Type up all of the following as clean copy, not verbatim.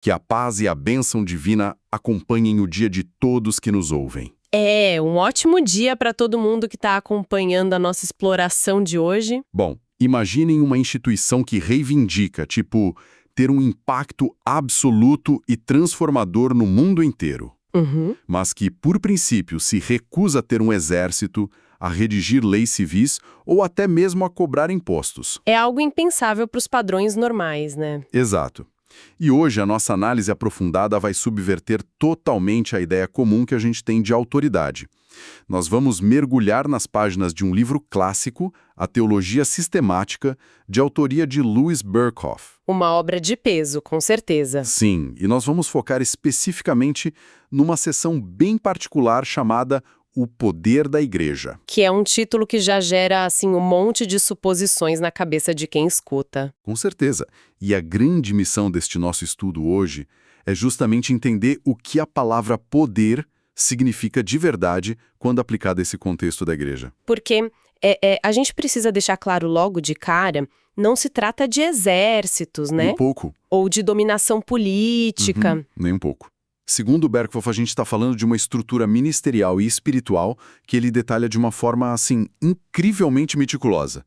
Que a paz e a bênção divina acompanhem o dia de todos que nos ouvem. É, um ótimo dia para todo mundo que está acompanhando a nossa exploração de hoje. Bom, imaginem uma instituição que reivindica, tipo, ter um impacto absoluto e transformador no mundo inteiro. Mas que, por princípio, se recusa a ter um exército, a redigir leis civis ou até mesmo a cobrar impostos. É algo impensável para os padrões normais, né? Exato. E hoje a nossa análise aprofundada vai subverter totalmente a ideia comum que a gente tem de autoridade. Nós vamos mergulhar nas páginas de um livro clássico, A Teologia Sistemática, de autoria de Louis Berkhof. Uma obra de peso, com certeza. Sim, e nós vamos focar especificamente numa seção bem particular chamada O Poder da Igreja. Que é um título que já gera, assim, um monte de suposições na cabeça de quem escuta. Com certeza. E a grande missão deste nosso estudo hoje é justamente entender o que a palavra poder significa de verdade quando aplicada a esse contexto da igreja. Porque a gente precisa deixar claro logo de cara, não se trata de exércitos, né? Nem um pouco. Ou de dominação política. Nem um pouco. Segundo Berkhof, a gente está falando de uma estrutura ministerial e espiritual que ele detalha de uma forma, assim, incrivelmente meticulosa.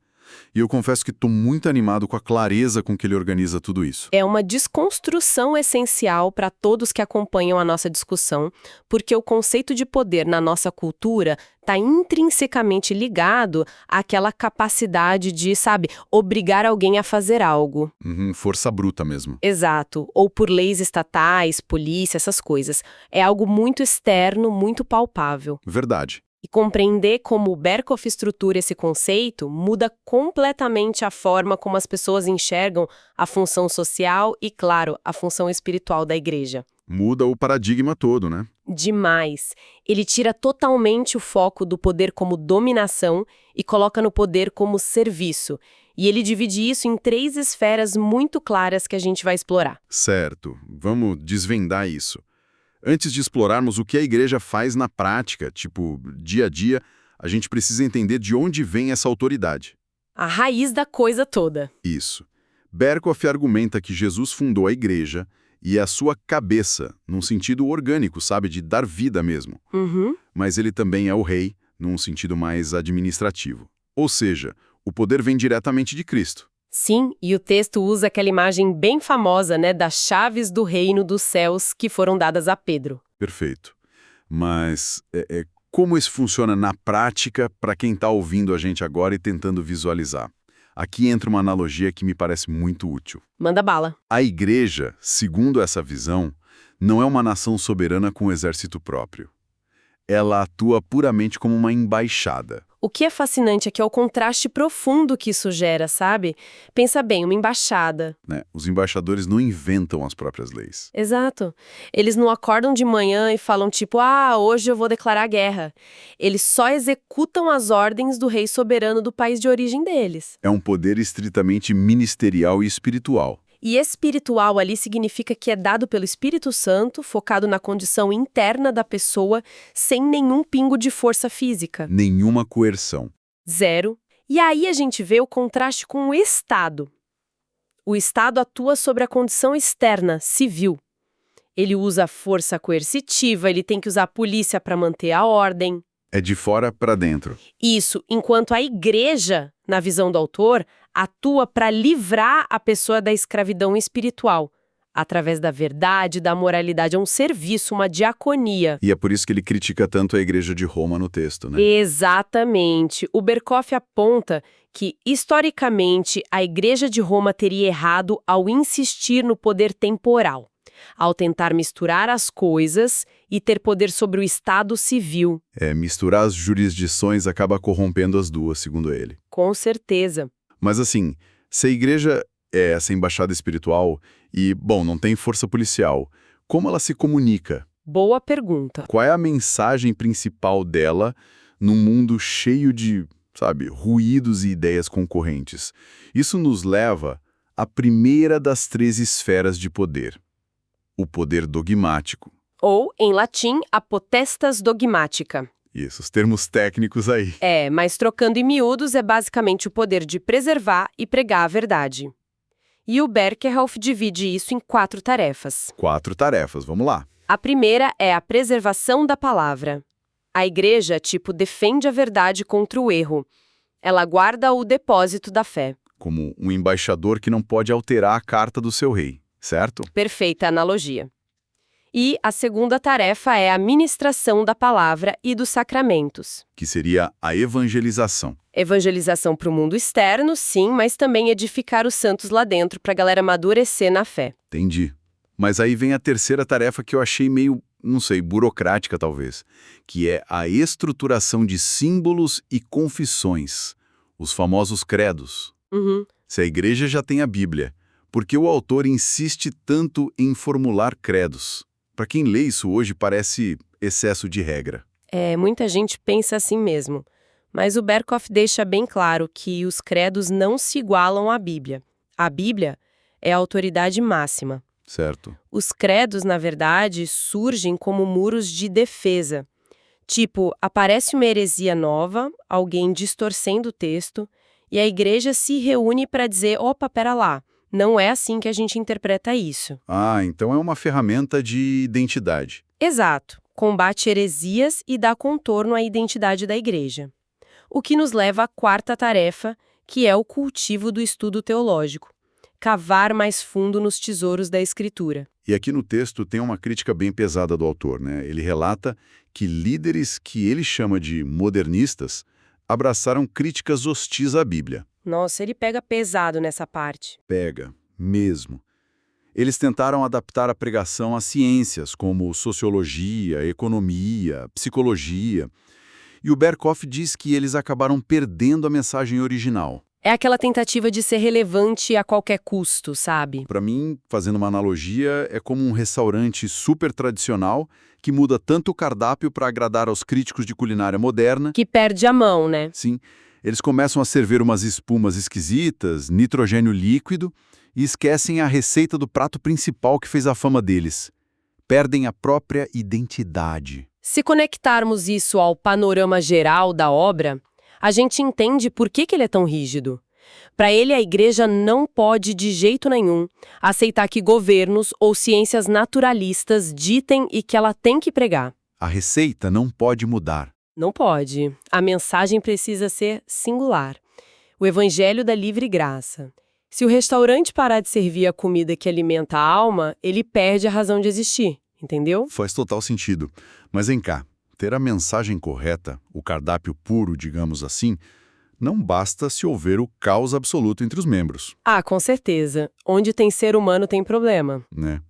E eu confesso que estou muito animado com a clareza com que ele organiza tudo isso. É uma desconstrução essencial para todos que acompanham a nossa discussão, porque o conceito de poder na nossa cultura está intrinsecamente ligado àquela capacidade de, sabe, obrigar alguém a fazer algo. Força bruta mesmo. Exato. Ou por leis estatais, polícia, essas coisas. É algo muito externo, muito palpável. Verdade. E compreender como o Berkhof estrutura esse conceito muda completamente a forma como as pessoas enxergam a função social e, claro, a função espiritual da igreja. Muda o paradigma todo, né? Demais. Ele tira totalmente o foco do poder como dominação e coloca no poder como serviço. E ele divide isso em 3 esferas muito claras que a gente vai explorar. Certo. Vamos desvendar isso. Antes de explorarmos o que a igreja faz na prática, tipo, dia a dia, a gente precisa entender de onde vem essa autoridade. A raiz da coisa toda. Isso. Berkhof argumenta que Jesus fundou a igreja e é a sua cabeça, num sentido orgânico, sabe, de dar vida mesmo. Mas ele também é o rei, num sentido mais administrativo. Ou seja, o poder vem diretamente de Cristo. Sim, e o texto usa aquela imagem bem famosa, né, das chaves do reino dos céus que foram dadas a Pedro. Perfeito. Mas como isso funciona na prática para quem está ouvindo a gente agora e tentando visualizar? Aqui entra uma analogia que me parece muito útil. Manda bala. A igreja, segundo essa visão, não é uma nação soberana com um exército próprio. Ela atua puramente como uma embaixada. O que é fascinante é que é o contraste profundo que isso gera, sabe? Pensa bem, uma embaixada. Né? Os embaixadores não inventam as próprias leis. Exato. Eles não acordam de manhã e falam tipo, hoje eu vou declarar guerra. Eles só executam as ordens do rei soberano do país de origem deles. É um poder estritamente ministerial e espiritual. E espiritual ali significa que é dado pelo Espírito Santo, focado na condição interna da pessoa, sem nenhum pingo de força física. Nenhuma coerção. Zero. E aí a gente vê o contraste com o Estado. O Estado atua sobre a condição externa, civil. Ele usa força coercitiva, ele tem que usar a polícia para manter a ordem. É de fora para dentro. Isso, enquanto a igreja, na visão do autor, atua para livrar a pessoa da escravidão espiritual, através da verdade, da moralidade, é um serviço, uma diaconia. E é por isso que ele critica tanto a igreja de Roma no texto, né? Exatamente. O Berkhof aponta que, historicamente, a igreja de Roma teria errado ao insistir no poder temporal, ao tentar misturar as coisas e ter poder sobre o Estado civil. Misturar as jurisdições acaba corrompendo as duas, segundo ele. Com certeza. Mas assim, se a igreja é essa embaixada espiritual e, bom, não tem força policial, como ela se comunica? Boa pergunta. Qual é a mensagem principal dela num mundo cheio de, sabe, ruídos e ideias concorrentes? Isso nos leva à primeira das 3 esferas de poder. O poder dogmático. Ou, em latim, a potestas dogmática. Isso, os termos técnicos aí. Mas trocando em miúdos é basicamente o poder de preservar e pregar a verdade. E o Berkerhoff divide isso em 4 tarefas. 4 tarefas, vamos lá. A primeira é a preservação da palavra. A igreja, defende a verdade contra o erro. Ela guarda o depósito da fé. Como um embaixador que não pode alterar a carta do seu rei, certo? Perfeita analogia. E a segunda tarefa é a ministração da palavra e dos sacramentos. Que seria a evangelização. Evangelização para o mundo externo, sim, mas também edificar os santos lá dentro para a galera amadurecer na fé. Entendi. Mas aí vem a terceira tarefa que eu achei meio, não sei, burocrática talvez, que é a estruturação de símbolos e confissões, os famosos credos. Se a igreja já tem a Bíblia, por que o autor insiste tanto em formular credos? Para quem lê isso hoje parece excesso de regra. Muita gente pensa assim mesmo. Mas o Berkhoff deixa bem claro que os credos não se igualam à Bíblia. A Bíblia é a autoridade máxima. Certo. Os credos, na verdade, surgem como muros de defesa. Aparece uma heresia nova, alguém distorcendo o texto, e a igreja se reúne para dizer, opa, pera lá, não é assim que a gente interpreta isso. Então é uma ferramenta de identidade. Exato. Combate heresias e dá contorno à identidade da igreja. O que nos leva à quarta tarefa, que é o cultivo do estudo teológico. Cavar mais fundo nos tesouros da Escritura. E aqui no texto tem uma crítica bem pesada do autor, né? Ele relata que líderes que ele chama de modernistas abraçaram críticas hostis à Bíblia. Nossa, ele pega pesado nessa parte. Pega, mesmo. Eles tentaram adaptar a pregação às ciências, como sociologia, economia, psicologia. E o Berkhoff diz que eles acabaram perdendo a mensagem original. É aquela tentativa de ser relevante a qualquer custo, sabe? Para mim, fazendo uma analogia, é como um restaurante super tradicional que muda tanto o cardápio para agradar aos críticos de culinária moderna. Que perde a mão, né? Sim, eles começam a servir umas espumas esquisitas, nitrogênio líquido, e esquecem a receita do prato principal que fez a fama deles. Perdem a própria identidade. Se conectarmos isso ao panorama geral da obra, a gente entende por que ele é tão rígido. Para ele, a igreja não pode, de jeito nenhum, aceitar que governos ou ciências naturalistas ditem e que ela tem que pregar. A receita não pode mudar. Não pode. A mensagem precisa ser singular. O evangelho da livre graça. Se o restaurante parar de servir a comida que alimenta a alma, ele perde a razão de existir, entendeu? Faz total sentido. Mas vem cá. Ter a mensagem correta, o cardápio puro, digamos assim, não basta se houver o caos absoluto entre os membros. Com certeza. Onde tem ser humano tem problema. Né?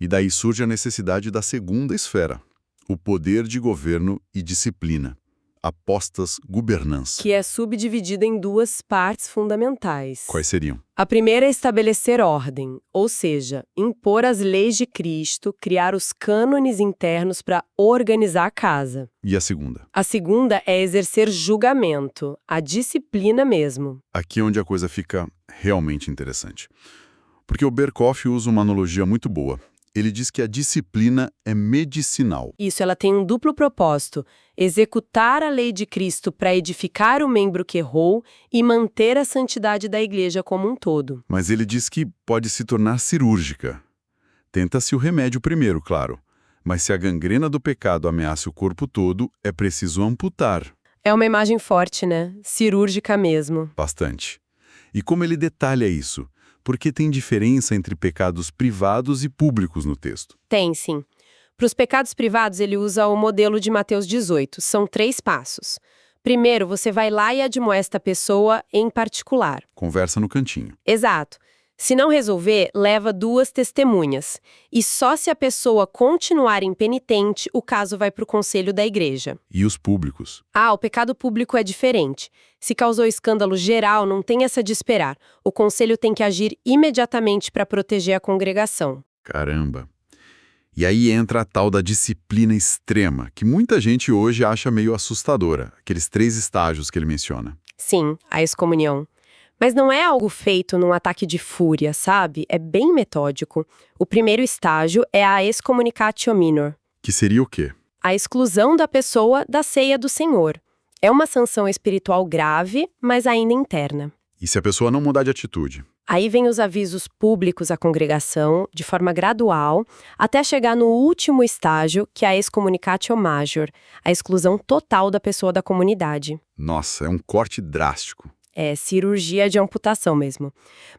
E daí surge a necessidade da segunda esfera, o poder de governo e disciplina, a postas governança. Que é subdividida em 2 partes fundamentais. Quais seriam? A primeira é estabelecer ordem, ou seja, impor as leis de Cristo, criar os cânones internos para organizar a casa. E a segunda? A segunda é exercer julgamento, a disciplina mesmo. Aqui é onde a coisa fica realmente interessante. Porque o Berkhoff usa uma analogia muito boa. Ele diz que a disciplina é medicinal. Isso, ela tem um duplo propósito: executar a lei de Cristo para edificar o membro que errou e manter a santidade da igreja como um todo. Mas ele diz que pode se tornar cirúrgica. Tenta-se o remédio primeiro, claro. Mas se a gangrena do pecado ameaça o corpo todo, é preciso amputar. É uma imagem forte, né? Cirúrgica mesmo. Bastante. E como ele detalha isso? Porque tem diferença entre pecados privados e públicos no texto. Tem, sim. Para os pecados privados, ele usa o modelo de Mateus 18. São 3 passos. Primeiro, você vai lá e admoesta a pessoa em particular. Conversa no cantinho. Exato. Se não resolver, leva 2 testemunhas. E só se a pessoa continuar impenitente, o caso vai para o conselho da igreja. E os públicos? O pecado público é diferente. Se causou escândalo geral, não tem essa de esperar. O conselho tem que agir imediatamente para proteger a congregação. Caramba! E aí entra a tal da disciplina extrema, que muita gente hoje acha meio assustadora, aqueles 3 estágios que ele menciona. Sim, a excomunhão. Mas não é algo feito num ataque de fúria, sabe? É bem metódico. O primeiro estágio é a excommunicatio minor. Que seria o quê? A exclusão da pessoa da ceia do Senhor. É uma sanção espiritual grave, mas ainda interna. E se a pessoa não mudar de atitude? Aí vem os avisos públicos à congregação, de forma gradual, até chegar no último estágio, que é a excommunicatio major, a exclusão total da pessoa da comunidade. Nossa, é um corte drástico. É cirurgia de amputação mesmo.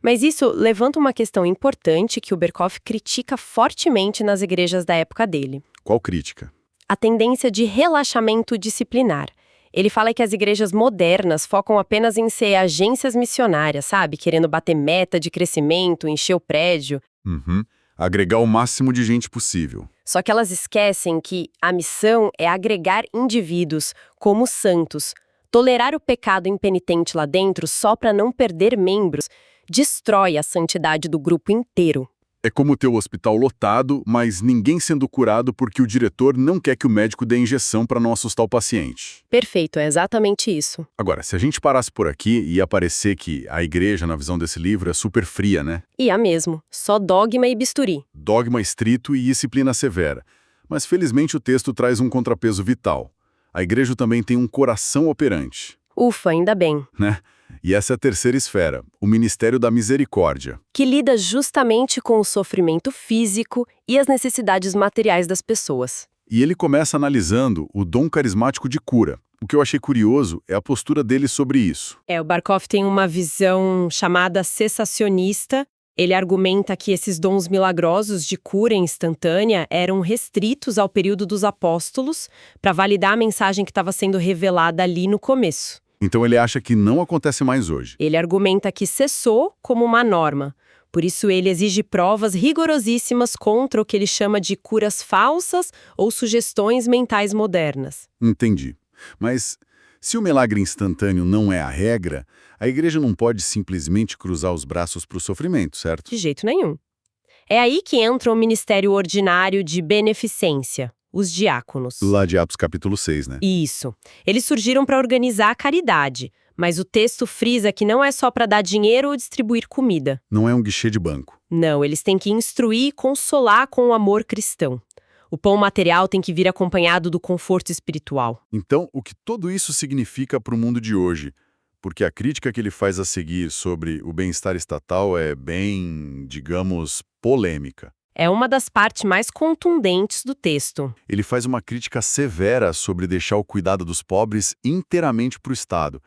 Mas isso levanta uma questão importante que o Berkoff critica fortemente nas igrejas da época dele. Qual crítica? A tendência de relaxamento disciplinar. Ele fala que as igrejas modernas focam apenas em ser agências missionárias, sabe? Querendo bater meta de crescimento, encher o prédio. Uhum. Agregar o máximo de gente possível. Só que elas esquecem que a missão é agregar indivíduos como santos. Tolerar o pecado impenitente lá dentro só para não perder membros destrói a santidade do grupo inteiro. É como ter o hospital lotado, mas ninguém sendo curado porque o diretor não quer que o médico dê injeção para não assustar o paciente. Perfeito, é exatamente isso. Agora, se a gente parasse por aqui, ia parecer que a igreja, na visão desse livro, é super fria, né? E há mesmo, só dogma e bisturi. Dogma estrito e disciplina severa. Mas felizmente o texto traz um contrapeso vital. A igreja também tem um coração operante. Ufa, ainda bem. Né? E essa é a terceira esfera, o Ministério da Misericórdia. Que lida justamente com o sofrimento físico e as necessidades materiais das pessoas. E ele começa analisando o dom carismático de cura. O que eu achei curioso é a postura dele sobre isso. O Berkoff tem uma visão chamada cessacionista. Ele argumenta que esses dons milagrosos de cura instantânea eram restritos ao período dos apóstolos para validar a mensagem que estava sendo revelada ali no começo. Então ele acha que não acontece mais hoje. Ele argumenta que cessou como uma norma. Por isso ele exige provas rigorosíssimas contra o que ele chama de curas falsas ou sugestões mentais modernas. Entendi. Mas se o milagre instantâneo não é a regra, a igreja não pode simplesmente cruzar os braços para o sofrimento, certo? De jeito nenhum. É aí que entra o ministério ordinário de beneficência. Os diáconos. Lá de Atos capítulo 6, né? Isso. Eles surgiram para organizar a caridade, mas o texto frisa que não é só para dar dinheiro ou distribuir comida. Não é um guichê de banco. Não, eles têm que instruir e consolar com o amor cristão. O pão material tem que vir acompanhado do conforto espiritual. Então, o que tudo isso significa para o mundo de hoje? Porque a crítica que ele faz a seguir sobre o bem-estar estatal é bem, digamos, polêmica. É uma das partes mais contundentes do texto. Ele faz uma crítica severa sobre deixar o cuidado dos pobres inteiramente para o Estado.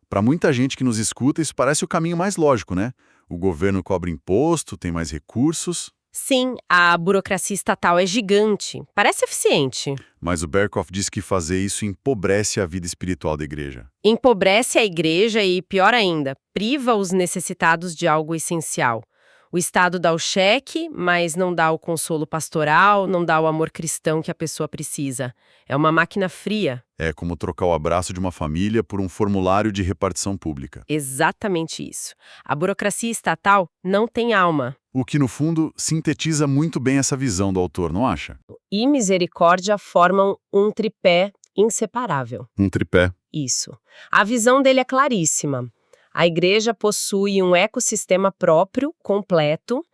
Para muita gente que nos escuta, isso parece o caminho mais lógico, né? O governo cobra imposto, tem mais recursos. Sim, a burocracia estatal é gigante. Parece eficiente. Mas o Berkoff diz que fazer isso empobrece a vida espiritual da igreja. Empobrece a igreja e, pior ainda, priva os necessitados de algo essencial. O Estado dá o cheque, mas não dá o consolo pastoral, não dá o amor cristão que a pessoa precisa. É uma máquina fria. É como trocar o abraço de uma família por um formulário de repartição pública. Exatamente isso. A burocracia estatal não tem alma. O que, no fundo, sintetiza muito bem essa visão do autor, não acha? E misericórdia formam um tripé inseparável. Um tripé. Isso. A visão dele é claríssima. A igreja possui um ecossistema próprio, completo,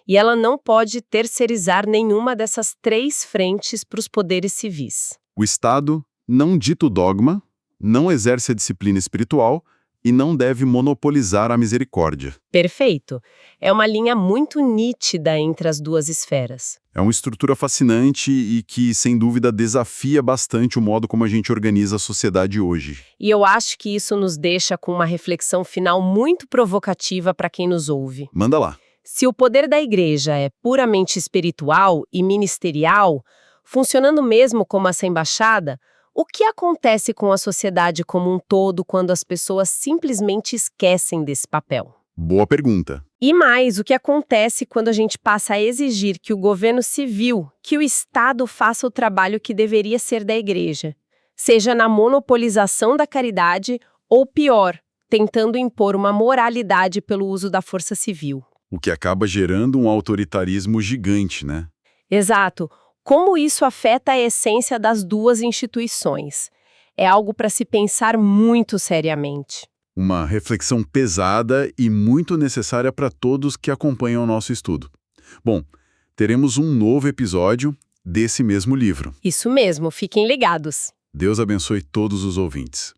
e ela não pode terceirizar nenhuma dessas três frentes para os poderes civis. O Estado não dita o dogma, não exerce a disciplina espiritual e não deve monopolizar a misericórdia. Perfeito. É uma linha muito nítida entre as duas esferas. É uma estrutura fascinante e que, sem dúvida, desafia bastante o modo como a gente organiza a sociedade hoje. E eu acho que isso nos deixa com uma reflexão final muito provocativa para quem nos ouve. Manda lá. Se o poder da igreja é puramente espiritual e ministerial, funcionando mesmo como essa embaixada, o que acontece com a sociedade como um todo quando as pessoas simplesmente esquecem desse papel? Boa pergunta. E mais, o que acontece quando a gente passa a exigir que o governo civil, que o Estado faça o trabalho que deveria ser da igreja, seja na monopolização da caridade ou, pior, tentando impor uma moralidade pelo uso da força civil. O que acaba gerando um autoritarismo gigante, né? Exato. Como isso afeta a essência das duas instituições? É algo para se pensar muito seriamente. Uma reflexão pesada e muito necessária para todos que acompanham o nosso estudo. Bom, teremos um novo episódio desse mesmo livro. Isso mesmo, fiquem ligados. Deus abençoe todos os ouvintes.